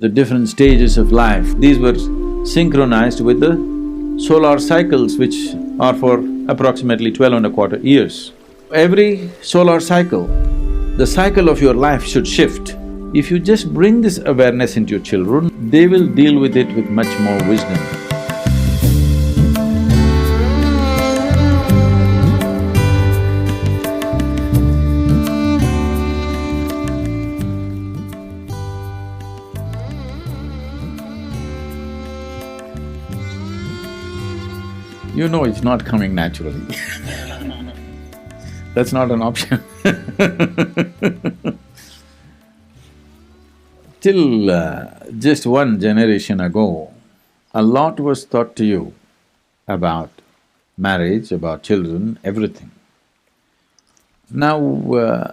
the different stages of life, these were synchronized with the solar cycles which are for approximately 12 and a quarter years. Every solar cycle, the cycle of your life should shift. If you just bring this awareness into your children, they will deal with it with much more wisdom. You know it's not coming naturally. That's not an option. Till just one generation ago, a lot was taught to you about marriage, about children, everything. Now,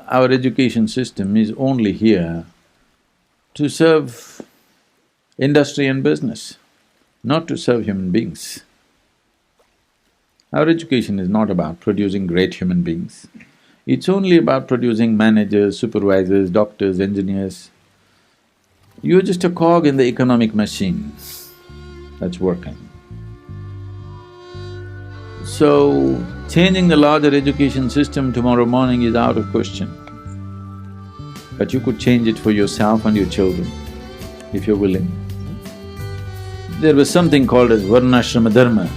our education system is only here to serve industry and business, not to serve human beings. Our education is not about producing great human beings. It's only about producing managers, supervisors, doctors, engineers. You're just a cog in the economic machine that's working. So, changing the larger education system tomorrow morning is out of question. But you could change it for yourself and your children, if you're willing. There was something called as Varnashrama Dharma,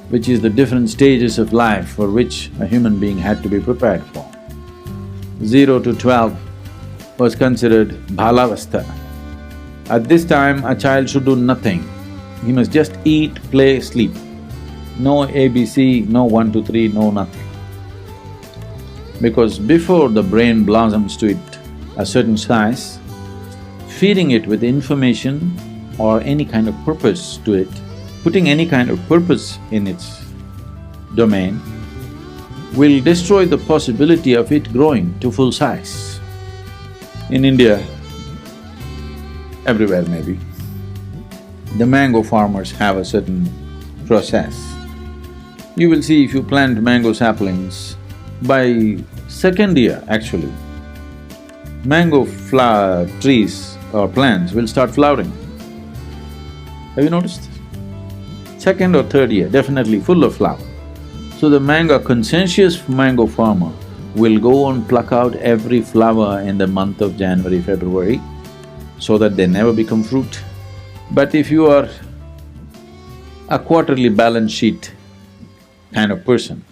which is the different stages of life for which a human being had to be prepared for. 0 to 12 was considered bhalavastha. At this time, a child should do nothing. He must just eat, play, sleep. No ABC, no 1, 2, 3, no nothing. Because before the brain blossoms to it a certain size, feeding it with information or any kind of purpose to it, putting any kind of purpose in its domain, will destroy the possibility of it growing to full size. In India, everywhere maybe, the mango farmers have a certain process. You will see if you plant mango saplings, by second year actually, mango flower trees or plants will start flowering. Have you noticed? Second or third year, definitely full of flower. So the conscientious mango farmer will go and pluck out every flower in the month of January, February, so that they never become fruit. But if you are a quarterly balance sheet kind of person,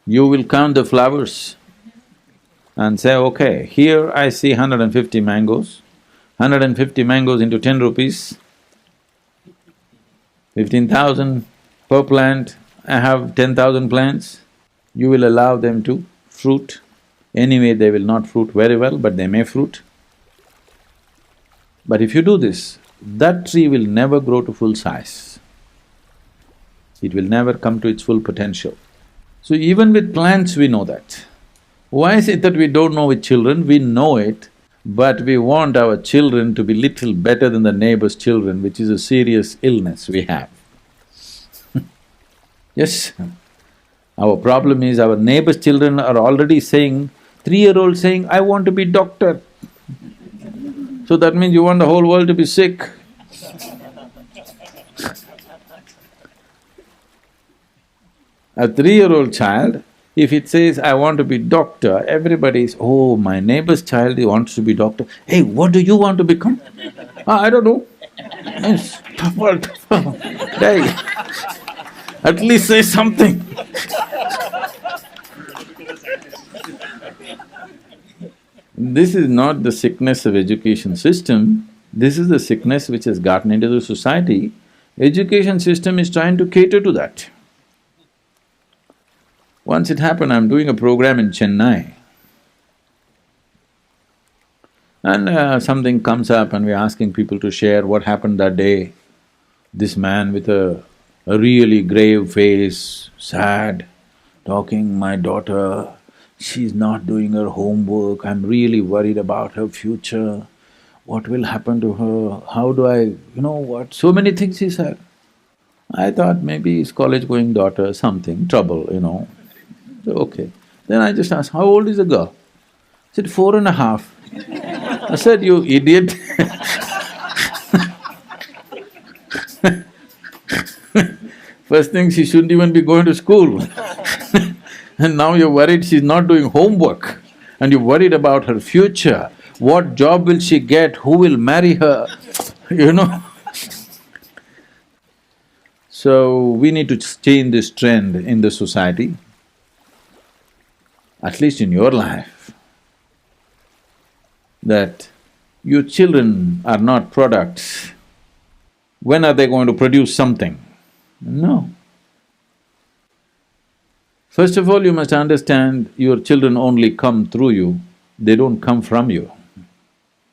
you will count the flowers and say, okay, here I see 150 mangoes, 150 mangoes into 10 rupees, 15,000 per plant, I have 10,000 plants, you will allow them to fruit. Anyway, they will not fruit very well, but they may fruit. But if you do this, that tree will never grow to full size. It will never come to its full potential. So even with plants we know that. Why is it that we don't know with children? We know it, but we want our children to be little better than the neighbor's children, which is a serious illness we have. Yes, our problem is our neighbor's children are already saying, 3-year-old saying, I want to be doctor. So that means you want the whole world to be sick. A 3-year-old child, if it says, I want to be doctor, everybody is, oh, my neighbor's child, he wants to be doctor. Hey, what do you want to become? I don't know. Yes, Hey, at least say something. This is not the sickness of education system, this is the sickness which has gotten into the society. Education system is trying to cater to that. Once it happened, I'm doing a program in Chennai, and something comes up and we're asking people to share what happened that day. This man with a really grave face, sad, talking, my daughter, she's not doing her homework, I'm really worried about her future, what will happen to her, how do I… you know what, so many things he said. I thought maybe his college-going daughter, something, trouble, you know. So, okay. Then I just asked, how old is the girl? He said, 4.5. I said, you idiot. First thing, she shouldn't even be going to school. And now you're worried she's not doing homework, and you're worried about her future. What job will she get? Who will marry her? You know? So, we need to change this trend in the society, at least in your life, that your children are not products. When are they going to produce something? No. First of all, you must understand your children only come through you, they don't come from you.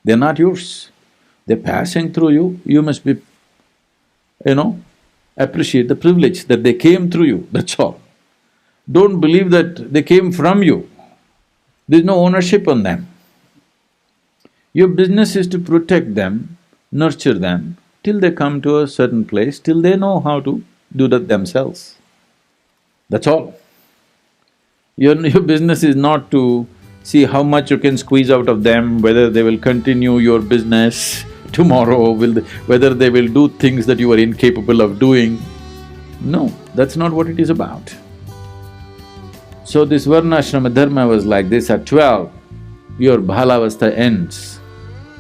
They're not yours. They're passing through you, you must be, appreciate the privilege that they came through you, that's all. Don't believe that they came from you. There's no ownership on them. Your business is to protect them, nurture them, till they come to a certain place, till they know how to do that themselves. That's all. Your business is not to see how much you can squeeze out of them, whether they will continue your business tomorrow, whether they will do things that you are incapable of doing. No, that's not what it is about. So this Varnashrama dharma was like this: at 12, your Bhalavastha ends.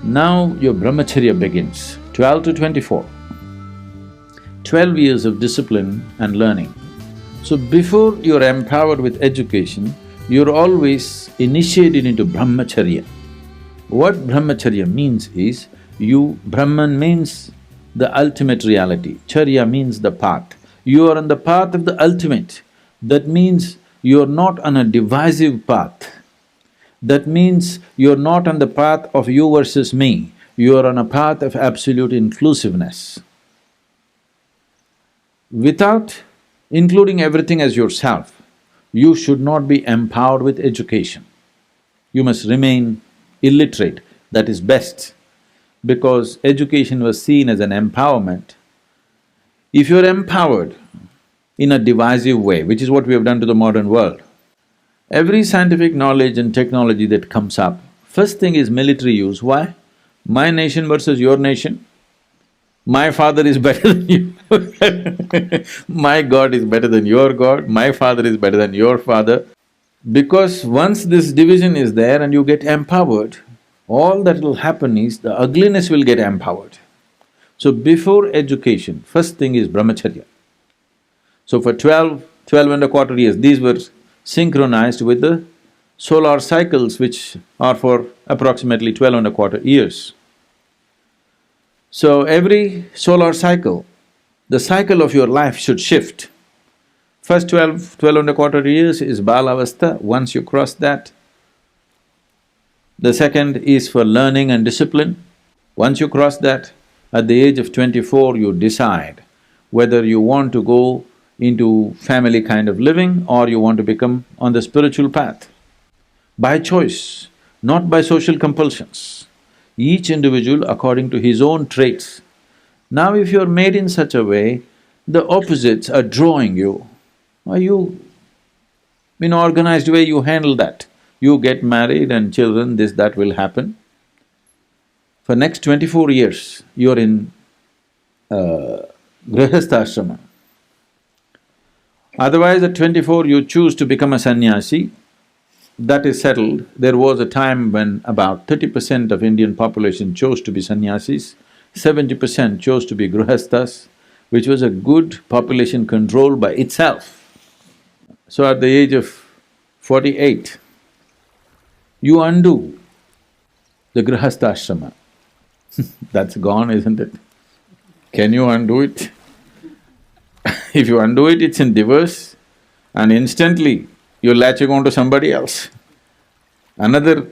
Now your Brahmacharya begins, 12 to 24. 12 years of discipline and learning. So before you're empowered with education, you're always initiated into Brahmacharya. What Brahmacharya means is, Brahman means the ultimate reality, Charya means the path. You are on the path of the ultimate. That means you're not on a divisive path. That means you're not on the path of you versus me, you are on a path of absolute inclusiveness. Without including everything as yourself, you should not be empowered with education. You must remain illiterate, that is best, because education was seen as an empowerment. If you're empowered in a divisive way, which is what we have done to the modern world, every scientific knowledge and technology that comes up, first thing is military use. Why? My nation versus your nation. My father is better than you my God is better than your God, my father is better than your father. Because once this division is there and you get empowered, all that will happen is the ugliness will get empowered. So before education, first thing is Brahmacharya. So for 12 and a quarter years, these were synchronized with the solar cycles, which are for approximately 12 and a quarter years. So every solar cycle, the cycle of your life should shift. First 12 and a quarter years is Balavastha. Once you cross that, the second is for learning and discipline. Once you cross that, at the age of 24, you decide whether you want to go into family kind of living or you want to become on the spiritual path. By choice, not by social compulsions. Each individual according to his own traits. Now if you're made in such a way, the opposites are drawing you. Are you… in organized way you handle that. You get married and children, this, that will happen. For next 24 years, you're in Grihastha. Otherwise at 24 you choose to become a sannyasi, that is settled. There was a time when about 30% of Indian population chose to be sannyasis, 70% chose to be grihasthas, which was a good population control by itself. So at the age of 48, you undo the grihastha ashrama. That's gone, isn't it? Can you undo it? If you undo it, it's in divorce, and instantly you're latching on to somebody else. Another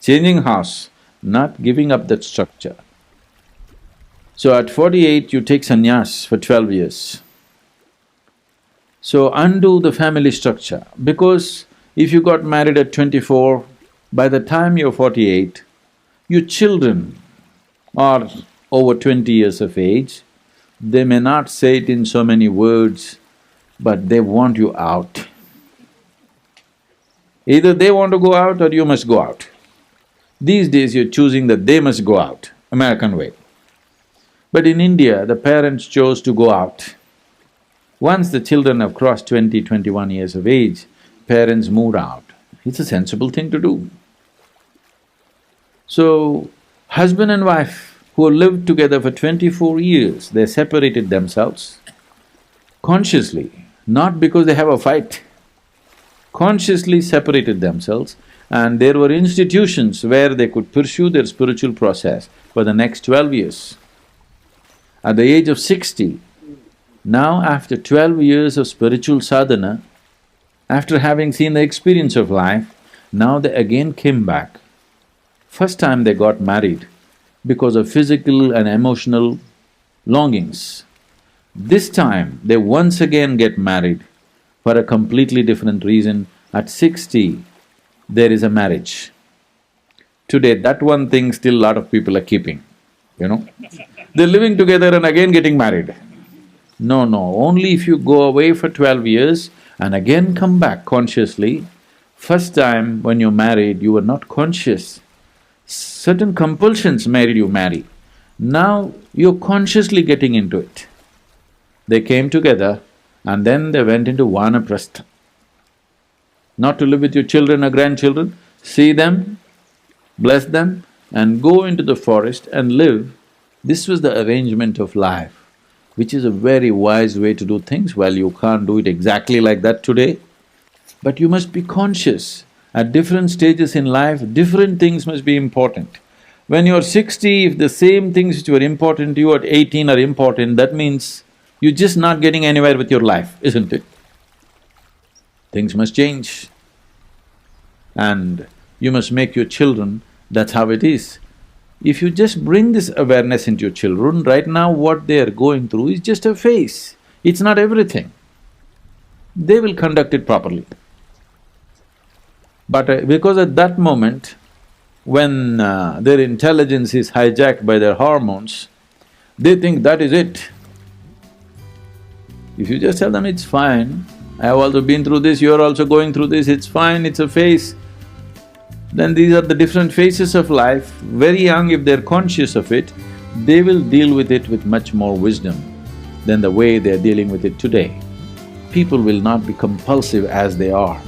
changing house, not giving up that structure. So at 48, you take sannyas for 12 years. So undo the family structure, because if you got married at 24, by the time you're 48, your children are over 20 years of age. They may not say it in so many words, but they want you out. Either they want to go out or you must go out. These days you're choosing that they must go out, American way. But in India, the parents chose to go out. Once the children have crossed 20, 21 years of age, parents moved out. It's a sensible thing to do. So, husband and wife who lived together for 24 years, they separated themselves consciously, not because they have a fight, consciously separated themselves, and there were institutions where they could pursue their spiritual process for the next 12 years. At the age of 60, now after 12 years of spiritual sadhana, after having seen the experience of life, now they again came back. First time they got married because of physical and emotional longings. This time they once again get married for a completely different reason. At 60, there is a marriage. Today, that one thing still lot of people are keeping, you know. They're living together and again getting married. No, only if you go away for 12 years and again come back consciously. First time when you're married, you were not conscious. Certain compulsions made you marry. Now you're consciously getting into it. They came together and then they went into vanaprastha. Not to live with your children or grandchildren, see them, bless them and go into the forest and live. This was the arrangement of life, which is a very wise way to do things. Well, you can't do it exactly like that today, but you must be conscious. At different stages in life, different things must be important. When you're 60, if the same things which were important to you at 18 are important, that means you're just not getting anywhere with your life, isn't it? Things must change. And you must make your children, that's how it is. If you just bring this awareness into your children, right now what they are going through is just a phase, it's not everything. They will conduct it properly. But because at that moment, when their intelligence is hijacked by their hormones, they think that is it. If you just tell them, it's fine, I have also been through this, you're also going through this, it's fine, it's a phase. Then these are the different phases of life. Very young, if they're conscious of it, they will deal with it with much more wisdom than the way they're dealing with it today. People will not be compulsive as they are.